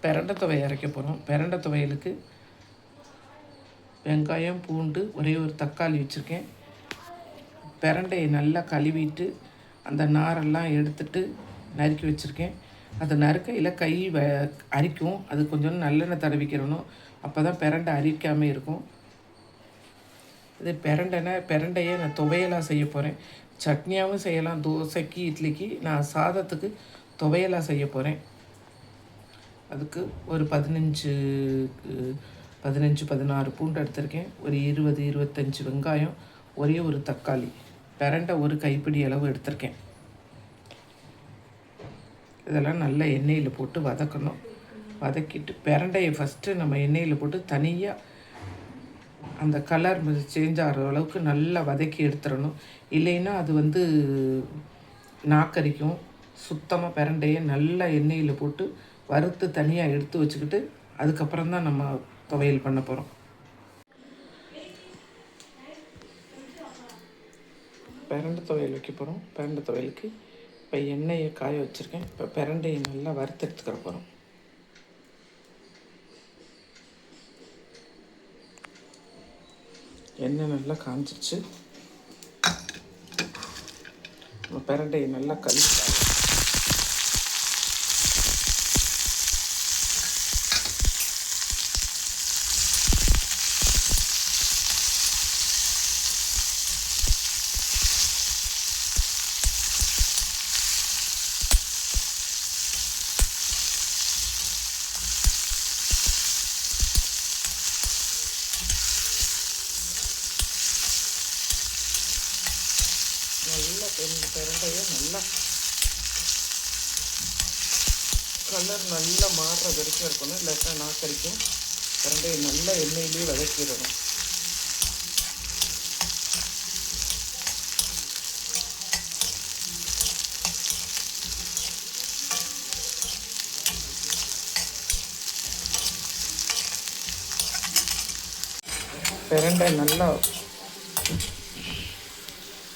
பிரண்டை துவையை அரைக்க போகிறோம். பிரண்டை துவையலுக்கு வெங்காயம், பூண்டு, ஒரே ஒரு தக்காளி வச்சுருக்கேன். பிரண்டையை நல்லா கழுவிட்டு அந்த நாரெல்லாம் எடுத்துட்டு நறுக்கி வச்சுருக்கேன். அந்த நறுக்கையில் கை அரிக்கும். அது கொஞ்சம் நல்லெண்ணெய் தடவிக்கிறணும். அப்போ தான் பிரண்டை அரிக்காமல் இருக்கும். இது பிரண்டையை நான் துவையலாக செய்ய போகிறேன். சட்னியாகவும் செய்யலாம். தோசைக்கு, இட்லிக்கு. நான் சாதத்துக்கு துவையலாக செய்ய போகிறேன். அதுக்கு ஒரு 16 பூண்டு எடுத்திருக்கேன். ஒரு 20-25 வெங்காயம், ஒரே ஒரு தக்காளி, பிரண்டை ஒரு கைப்பிடி அளவு எடுத்திருக்கேன். இதெல்லாம் நல்லா எண்ணெயில் போட்டு வதக்கணும். வதக்கிட்டு பிரண்டையை ஃபஸ்ட்டு நம்ம எண்ணெயில் போட்டு தனியாக அந்த கலர் சேஞ்ச் ஆகிற அளவுக்கு நல்லா வதக்கி எடுத்துடணும். இல்லைன்னா அது நாக்கரிக்கும். சுத்தமாக பிரண்டையை நல்லா எண்ணெயில் போட்டு வறுத்து தனியாக எடுத்து வச்சுக்கிட்டு அதுக்கப்புறம் தான் நம்ம துவையல் பண்ண போகிறோம். பிரண்டை துவையல் வைக்க போகிறோம். பிரண்டை துவையலுக்கு இப்போ எண்ணெயை காய வச்சுருக்கேன். இப்போ பிரண்டையை நல்லா வறுத்து எடுத்துக்கிற போகிறோம். எண்ணெய் நல்லா காஞ்சிச்சு. பிரண்டையை நல்லா கழுவி நல்லா பிரண்டையை நல்லா கலர் நல்லா மாறுற வரைக்கும் இருக்கணும். இல்லாட்டா நாக்கரிக்கும். பிரண்டையை நல்லா எண்ணெயிலேயே வதக்கிடணும்.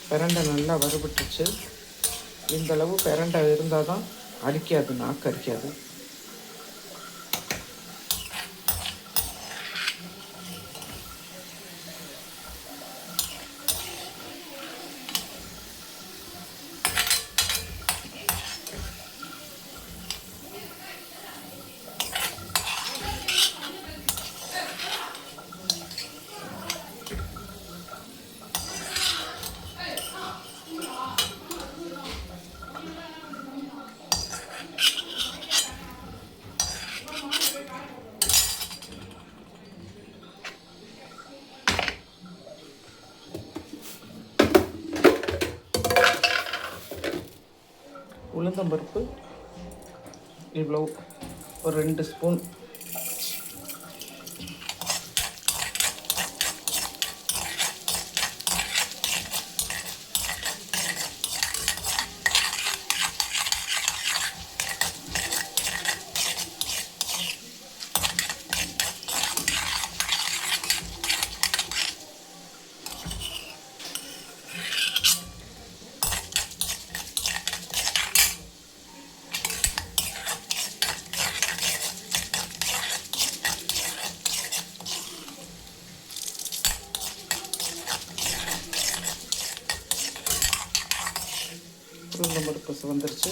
பிரண்டை நல்லா வறுபட்டுச்சு. இந்தளவு பிரண்டை இருந்தால் தான் அரிக்காது, நாக்கு அரிக்காது. உளுந்தம்பருப்பு இவ்வளோ ஒரு 2 ஸ்பூன். உளுந்தம்பருப்பு வந்துருச்சு.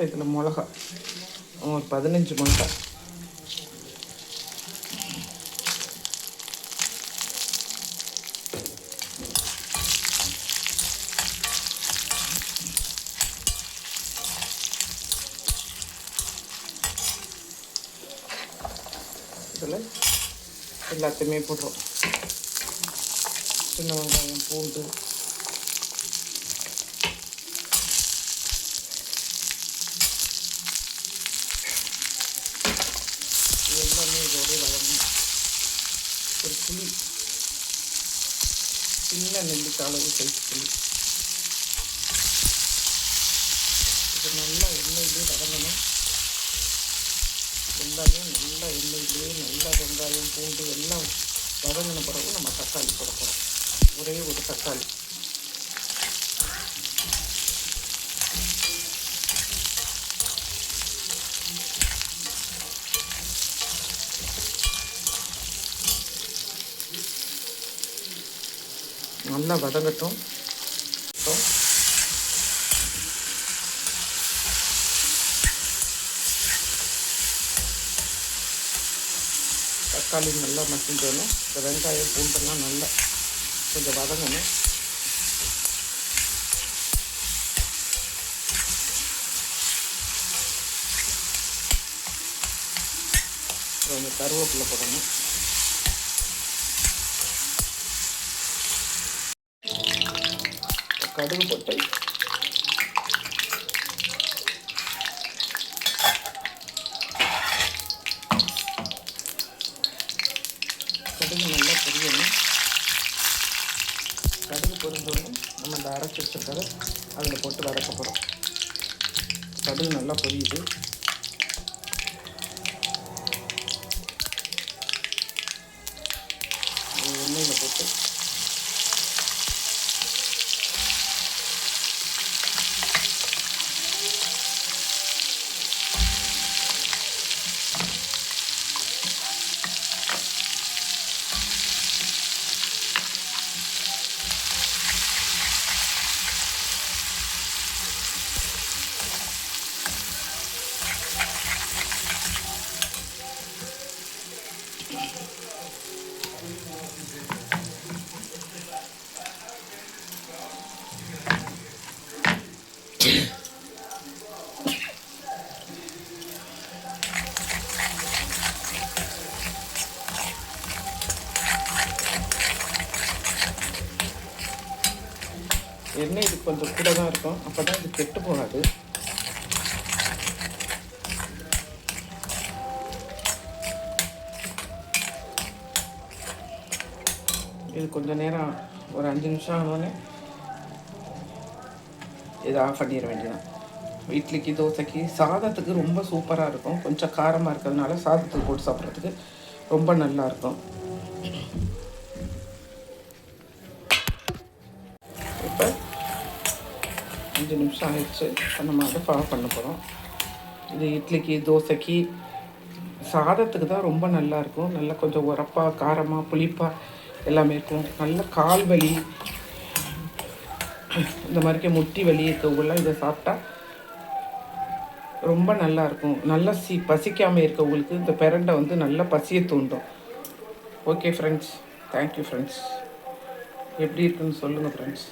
இதில் மிளகா ஒரு 15 மிளகா, இதில் எல்லாத்தையுமே போடுறோம். சின்ன வெங்காயம், பூண்டு, எல்லாமே இதோட வதங்கணும். ஒரு புளி, சின்ன நெல்லிக்காய் அளவு சைஸ் புளி, இது நல்லா எண்ணெயிலே வதங்கணும். எல்லாமே நல்லா எண்ணெயிலே நல்லா வெங்காயம், பூண்டு எல்லாம் வதங்கின பிறகு நம்ம தக்காளி போட போகிறோம். ஒரே ஒரு தக்காளி. நல்லா வதங்கட்டும். தக்காளி நல்லா மசிஞ்சோணும். இந்த வெங்காயம் பூண்டெல்லாம் நல்லா கொஞ்சம் வதங்கணும். கொஞ்சம் கருவேப்பிலை போடணும். கடுகு போட்டு கடுகு நல்லா பொரியணும். கடுகு பொரிஞ்சோடனே நம்ம இந்த அரைச்சி வச்சுருக்கிறத அதில் போட்டு வதக்க போகிறோம். கடுகு நல்லா பொரியுது. எண்ணெயில் போட்டு எண்ணெய் இது கொஞ்சம் கூட தான் இருக்கும். அப்போ தான் இது கெட்டு போகாது. இது கொஞ்சம் நேரம் ஒரு 5 நிமிஷம் ஆனோடனே இதை ஆஃப் பண்ணிட வேண்டியதான். இட்லிக்கு, தோசைக்கு, சாதத்துக்கு ரொம்ப சூப்பராக இருக்கும். கொஞ்சம் காரமாக இருக்கிறதுனால சாதத்துக்கு போட்டு சாப்பிட்றதுக்கு ரொம்ப நல்லாயிருக்கும். இப்போ 5 நிமிஷம் ஆயிடுச்சு. இப்போ நம்ம அதை ஆஃப் பண்ண போகிறோம். இது இட்லிக்கு, தோசைக்கு, சாதத்துக்கு தான் ரொம்ப நல்லாயிருக்கும். நல்லா கொஞ்சம் உரப்பாக, காரமாக, புளிப்பாக எல்லாமே இருக்கும். நல்ல கால் வலி, இந்த மாதிரிக்கு முட்டி வலி இருக்கவங்களாம் இதை சாப்பிட்டா ரொம்ப நல்லாயிருக்கும். நல்லா பசிக்காமல் இருக்கவங்களுக்கு இந்த பிரண்டை வந்து நல்லா பசியை தூண்டும். Okay friends, thank you friends. எப்படி இருக்குன்னு சொல்லுங்கள் ஃப்ரெண்ட்ஸ்.